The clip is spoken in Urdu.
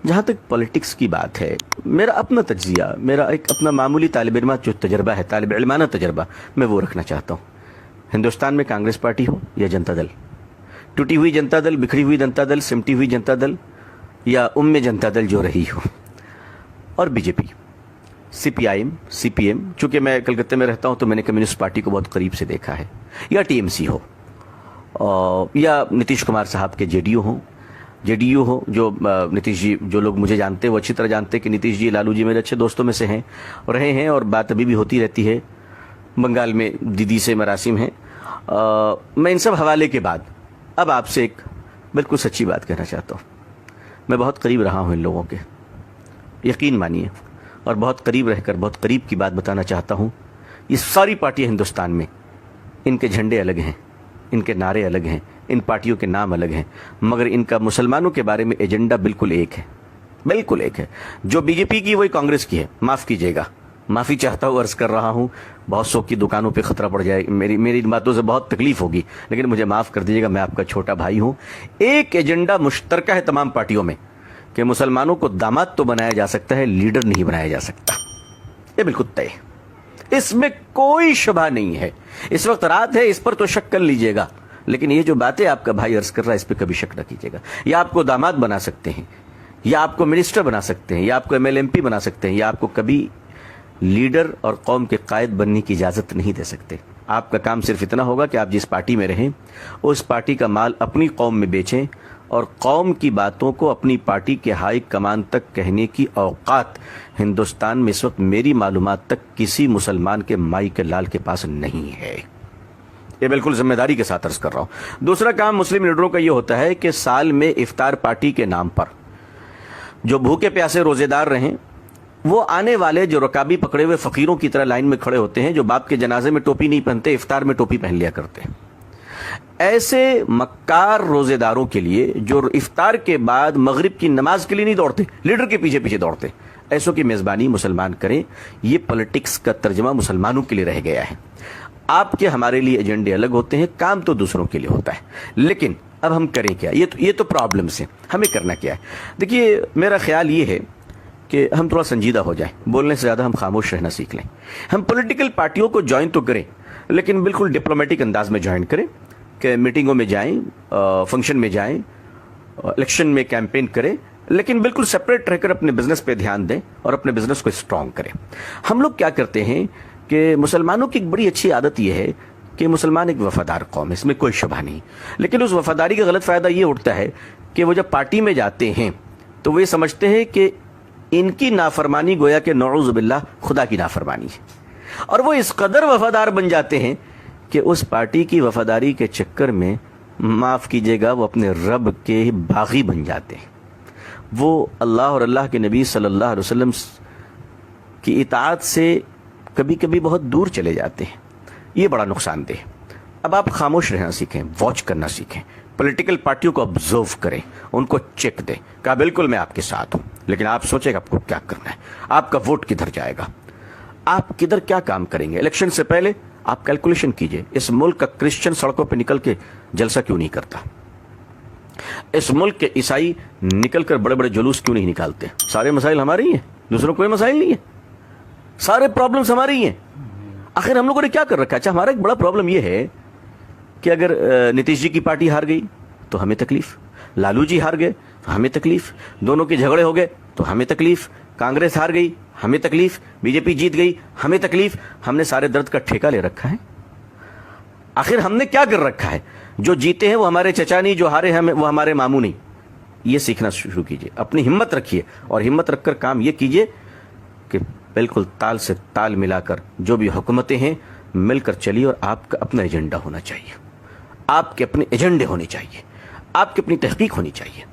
جہاں تک پولیٹکس کی بات ہے، میرا اپنا تجزیہ، میرا ایک اپنا معمولی طالب علمہ جو تجربہ ہے، طالب علمانہ تجربہ، میں وہ رکھنا چاہتا ہوں۔ ہندوستان میں کانگریس پارٹی ہو یا جنتا دل، ٹوٹی ہوئی جنتا دل، بکھری ہوئی جنتا دل، سمٹی ہوئی جنتا دل، یا جنتا دل جو رہی ہو، اور B J P, C P I M, C P M, چونکہ میں کلکتہ میں رہتا ہوں تو میں نے کمیونسٹ پارٹی کو بہت قریب سے دیکھا ہے، یا ٹی ایم سی ہو، یا نتیش کمار صاحب کے جے ڈی یو ہو، جو نتیش جی، جو لوگ مجھے جانتے ہیں وہ اچھی طرح جانتے ہیں کہ نتیش جی، لالو جی میرے اچھے دوستوں میں سے ہیں، رہے ہیں، اور بات ابھی بھی ہوتی رہتی ہے۔ بنگال میں دیدی سے مراسم ہیں۔ میں ان سب حوالے کے بعد اب آپ سے ایک بالکل سچی بات کہنا چاہتا ہوں۔ میں بہت قریب رہا ہوں ان لوگوں کے، یقین مانیے، اور بہت قریب رہ کر بہت قریب کی بات بتانا چاہتا ہوں۔ یہ ساری پارٹیاں ہندوستان میں، ان کے جھنڈے الگ ہیں، ان کے نعرے الگ ہیں، ان پارٹیوں کے نام الگ ہیں، مگر ان کا مسلمانوں کے بارے میں ایجنڈا بالکل ایک ہے، بالکل ایک ہے۔ جو بی جے پی کی وہی کانگریس کی ہے، معاف کیجیے گا، معافی چاہتا ہوں، عرض کر رہا ہوں، بہت سو کی دکانوں پہ خطرہ پڑ جائے، میری باتوں سے بہت تکلیف ہوگی، لیکن مجھے معاف کر دیجیے گا، میں آپ کا چھوٹا بھائی ہوں۔ ایک ایجنڈا مشترکہ ہے تمام پارٹیوں میں کہ مسلمانوں کو داماد تو بنایا جا سکتا ہے، لیڈر نہیں بنایا جا سکتا، یہ بالکل طے ہے، اس میں کوئی شبہ نہیں ہے۔ اس وقت رات ہے، اس پر تو شک کر لیجیے گا، لیکن یہ جو باتیں آپ کا بھائی عرض کر رہا ہے اس پہ کبھی شک نہ کیجیے گا۔ یا آپ کو داماد بنا سکتے ہیں، یا آپ کو منسٹر بنا سکتے ہیں، یا آپ کو ایم ایل ایم پی بنا سکتے ہیں، یا آپ کو کبھی لیڈر اور قوم کے قائد بننے کی اجازت نہیں دے سکتے۔ آپ کا کام صرف اتنا ہوگا کہ آپ جس پارٹی میں رہیں اس پارٹی کا مال اپنی قوم میں بیچیں، اور قوم کی باتوں کو اپنی پارٹی کے ہائی کمان تک کہنے کی اوقات ہندوستان میں اس وقت میری معلومات تک کسی مسلمان کے مائی کے لال کے پاس نہیں ہے۔ یہ بالکل ذمہ داری کے ساتھ عرض کر رہا ہوں۔ دوسرا کام مسلم لیڈروں کا یہ ہوتا ہے کہ سال میں افطار پارٹی کے نام پر جو بھوکے پیاسے روزے دار رہیں، وہ آنے والے جو رکابی پکڑے ہوئے فقیروں کی طرح لائن میں کھڑے ہوتے ہیں، جو باپ کے جنازے میں ٹوپی نہیں پہنتے، افطار میں ٹوپی پہن لیا کرتے ہیں، ایسے مکار روزے داروں کے لیے جو افطار کے بعد مغرب کی نماز کے لیے نہیں دوڑتے، لیڈر کے پیچھے پیچھے دوڑتے، ایسوں کی میزبانی مسلمان کریں۔ یہ پولیٹکس کا ترجمہ مسلمانوں کے لیے رہ گیا ہے۔ آپ کے ہمارے لیے ایجنڈے الگ ہوتے ہیں، کام تو دوسروں کے لیے ہوتا ہے، لیکن اب ہم کریں کیا؟ یہ تو پرابلمس ہیں، ہمیں کرنا کیا ہے؟ دیکھیے، میرا خیال یہ ہے کہ ہم تھوڑا سنجیدہ ہو جائیں، بولنے سے زیادہ ہم خاموش رہنا سیکھ لیں۔ ہم پولیٹیکل پارٹیوں کو جوائن تو کریں، لیکن بالکل ڈپلومیٹک انداز میں جوائن کریں، کہ میٹنگوں میں جائیں، فنکشن میں جائیں، الیکشن میں کیمپین کریں، لیکن بالکل سپریٹ رہ کر اپنے بزنس پہ دھیان دیں اور اپنے بزنس کو اسٹرانگ کریں۔ ہم لوگ کیا کرتے ہیں کہ مسلمانوں کی ایک بڑی اچھی عادت یہ ہے کہ مسلمان ایک وفادار قوم ہے، اس میں کوئی شبہ نہیں، لیکن اس وفاداری کا غلط فائدہ یہ اٹھتا ہے کہ وہ جب پارٹی میں جاتے ہیں تو وہ یہ سمجھتے ہیں کہ ان کی نافرمانی گویا کہ نعوذ باللہ خدا کی نافرمانی ہے، اور وہ اس قدر وفادار بن جاتے ہیں کہ اس پارٹی کی وفاداری کے چکر میں، معاف کیجیے گا، وہ اپنے رب کے باغی بن جاتے ہیں، وہ اللہ اور اللہ کے نبی صلی اللہ علیہ وسلم کی اطاعت سے کبھی کبھی بہت دور چلے جاتے ہیں۔ یہ بڑا نقصان دہ ہے۔ اب آپ خاموش رہنا سیکھیں، واچ کرنا سیکھیں، پولیٹیکل پارٹیوں کو آبزرو کریں، ان کو چیک دیں۔ کہا بالکل میں آپ کے ساتھ ہوں، لیکن آپ سوچیں کہ آپ کو کیا کرنا ہے، آپ کا ووٹ کدھر جائے گا، آپ کدھر کیا کام کریں گے۔ الیکشن سے پہلے آپ کیلکولیشن کیجئے، اس ملک کا کرسچن سڑکوں پہ نکل کے جلسہ کیوں نہیں کرتا، اس ملک کے عیسائی نکل کر بڑے بڑے جلوس کیوں نہیں نکالتے۔ سارے مسائل ہمارے ہی ہیں، دوسروں کوئی مسائل نہیں ہے، سارے پرابلمز ہماری ہی ہیں۔ آخر ہم لوگوں نے کیا کر رکھا ہے؟ اچھا، ہمارا ایک بڑا پرابلم یہ ہے کہ اگر نتیش جی کی پارٹی ہار گئی تو ہمیں تکلیف، لالو جی ہار گئے تو ہمیں تکلیف، دونوں کے جھگڑے ہو گئے تو ہمیں تکلیف، کانگریس ہار گئی ہمیں تکلیف، بی جے پی جیت گئی ہمیں تکلیف۔ ہم نے سارے درد کا ٹھیکہ لے رکھا ہے۔ آخر ہم نے کیا کر رکھا ہے؟ جو جیتے ہیں وہ ہمارے چچا نہیں، جو ہارے ہیں وہ ہمارے ماموں نہیں۔ یہ سیکھنا شروع کیجئے، اپنی ہمت رکھیے، اور ہمت رکھ کر کام یہ کیجئے کہ بالکل تال سے تال ملا کر جو بھی حکومتیں ہیں مل کر چلیے، اور آپ کا اپنا ایجنڈا ہونا چاہیے، آپ کے اپنے ایجنڈے ہونے چاہیے، آپ کی اپنی تحقیق ہونی چاہیے۔